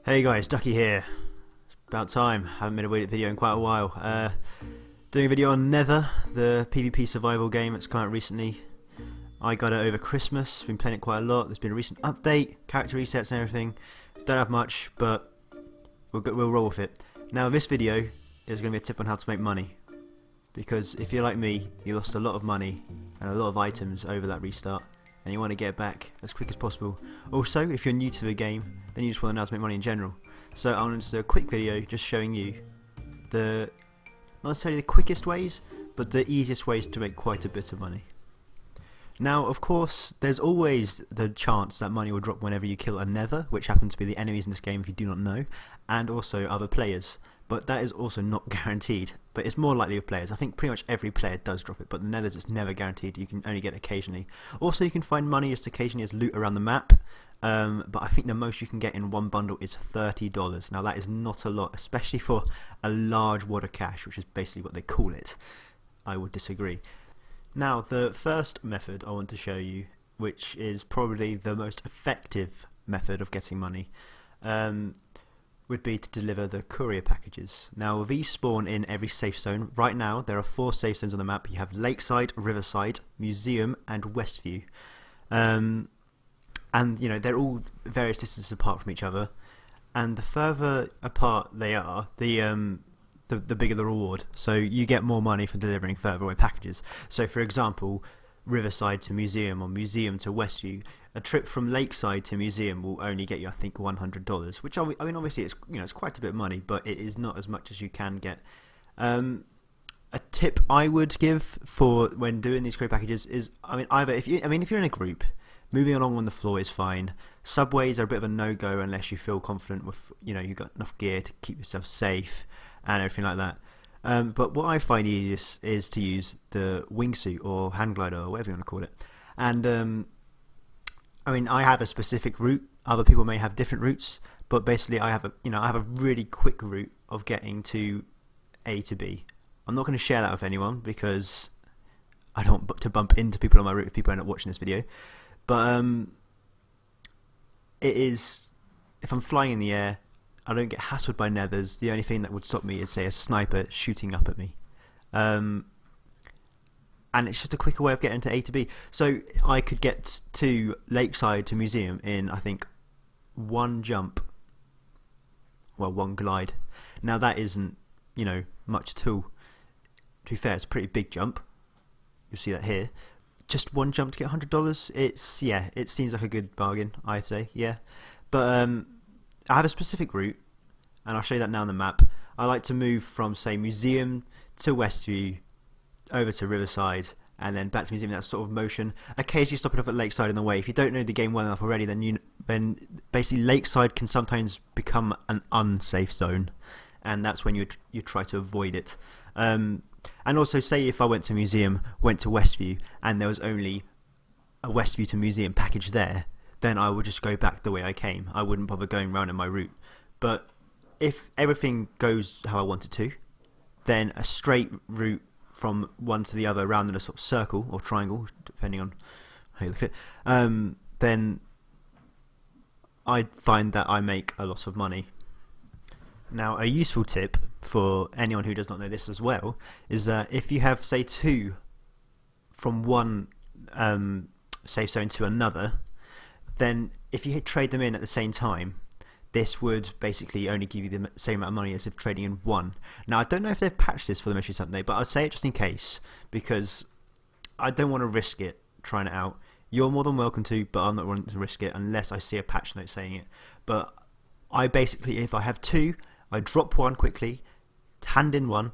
Hey guys, Ducky here. It's about time. Haven't made a video in quite a while. Doing a video on Nether, the PvP survival game that's come out recently. I got it over Christmas, been playing it quite a lot. There's been a recent update, character resets and everything. Don't have much, but we'll roll with it. Now this video is going to be a tip on how to make money. Because if you're like me, you lost a lot of money and a lot of items over that restart. And you want to get it back as quick as possible. Also, if you're new to the game, then you just want to know how to make money in general. So I wanted to do a quick video just showing you not necessarily the quickest ways, but the easiest ways to make quite a bit of money. Now, of course, there's always the chance that money will drop whenever you kill a Nether, which happen to be the enemies in this game if you do not know, and also other players. But that is also not guaranteed, but it's more likely with players. I think pretty much every player does drop it, but the Nether's it's never guaranteed. You can only get it occasionally. Also, you can find money just occasionally as loot around the map, but I think the most you can get in one bundle is $30. Now that is not a lot, especially for a large wad of cash, which is basically what they call it. I would disagree. Now, the first method I want to show you, which is probably the most effective method of getting money, would be to deliver the courier packages. Now these spawn in every safe zone. Right now there are 4 safe zones on the map. You have Lakeside, Riverside, Museum and Westview. And you know, they're all various distances apart from each other. And the further apart they are, the bigger the reward. So you get more money for delivering further away packages. So for example, Riverside to Museum or Museum to Westview, a trip from Lakeside to Museum will only get you, I think, $100, which I mean obviously it's, you know, it's quite a bit of money, but it is not as much as you can get. A tip I would give for when doing these courier packages is, I mean, either if you're in a group, moving along on the floor is fine. Subways are a bit of a no-go unless you feel confident with, you know, you've got enough gear to keep yourself safe and everything like that. But what I find easiest is to use the wingsuit or hand glider or whatever you want to call it. And I mean, I have a specific route. Other people may have different routes, but basically, I have a really quick route of getting to A to B. I'm not going to share that with anyone because I don't want to bump into people on my route if people end up watching this video. But it is, if I'm flying in the air, I don't get hassled by Nethers. The only thing that would stop me is, say, a sniper shooting up at me. And it's just a quicker way of getting to A to B. So I could get to Lakeside to Museum in, I think, one jump. Well, one glide. Now that isn't, you know, much at all. To be fair, it's a pretty big jump. You'll see that here. Just one jump to get $100. It's, yeah, it seems like a good bargain, I'd say, yeah. But I have a specific route, and I'll show you that now on the map. I like to move from, say, Museum to Westview, over to Riverside, and then back to Museum in that sort of motion. Occasionally stopping off at Lakeside on the way. If you don't know the game well enough already, then basically Lakeside can sometimes become an unsafe zone, and that's when you try to avoid it. And also, say if I went to Museum, went to Westview, and there was only a Westview to Museum package there, then I would just go back the way I came. I wouldn't bother going round in my route. But if everything goes how I want it to, then a straight route from one to the other around in a sort of circle or triangle, depending on how you look at it, then I find that I make a lot of money. Now, a useful tip for anyone who does not know this as well is that if you have, say, 2 from one safe zone to another, then if you trade them in at the same time, this would basically only give you the same amount of money as if trading in one. Now, I don't know if they've patched this for the Mystery Sunday, but I'll say it just in case, because I don't want to risk it trying it out. You're more than welcome to, but I'm not wanting to risk it unless I see a patch note saying it. But I basically, if I have 2, I drop one quickly, hand in one,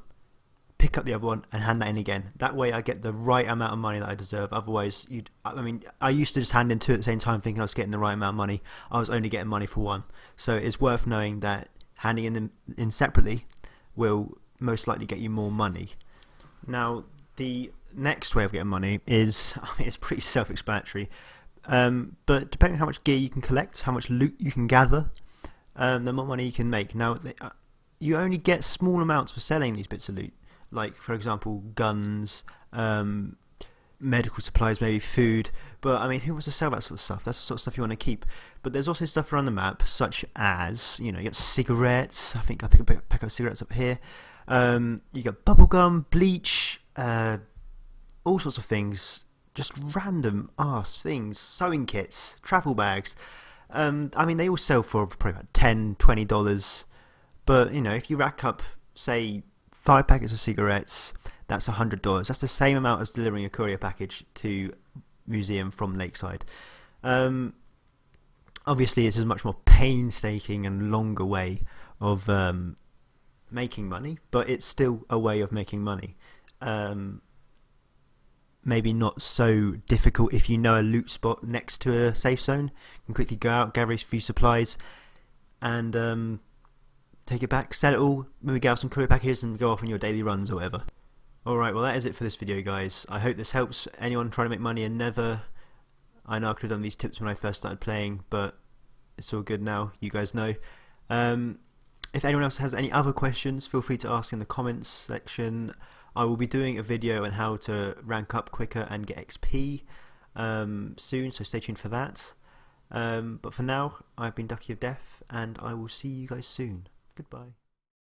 pick up the other one and hand that in again. That way I get the right amount of money that I deserve. Otherwise, I mean, I used to just hand in 2 at the same time thinking I was getting the right amount of money. I was only getting money for 1. So it's worth knowing that handing them in separately will most likely get you more money. Now, the next way of getting money is, I mean, it's pretty self-explanatory. But depending on how much gear you can collect, how much loot you can gather, the more money you can make. Now, you only get small amounts for selling these bits of loot. Like, for example, guns, medical supplies, maybe food. But I mean, who wants to sell that sort of stuff? That's the sort of stuff you want to keep. But there's also stuff around the map, such as, you know, you got cigarettes. I think I pick a pack of cigarettes up here. You got bubblegum, bleach, all sorts of things. Just random ass things. Sewing kits, travel bags. I mean, they all sell for probably about $10–20. But you know, if you rack up, say, 5 packets of cigarettes, that's $100. That's the same amount as delivering a courier package to museum from Lakeside. Obviously, this is a much more painstaking and longer way of making money, but it's still a way of making money. Maybe not so difficult if you know a loot spot next to a safe zone. You can quickly go out, gather a few supplies, and take it back, sell it all, maybe gather some courier packages and go off on your daily runs or whatever. Alright, well that is it for this video, guys. I hope this helps anyone trying to make money in Nether. I know I could have done these tips when I first started playing, but it's all good now, you guys know. If anyone else has any other questions, feel free to ask in the comments section. I will be doing a video on how to rank up quicker and get XP soon, so stay tuned for that. But for now, I've been Ducky of Death, and I will see you guys soon. Goodbye.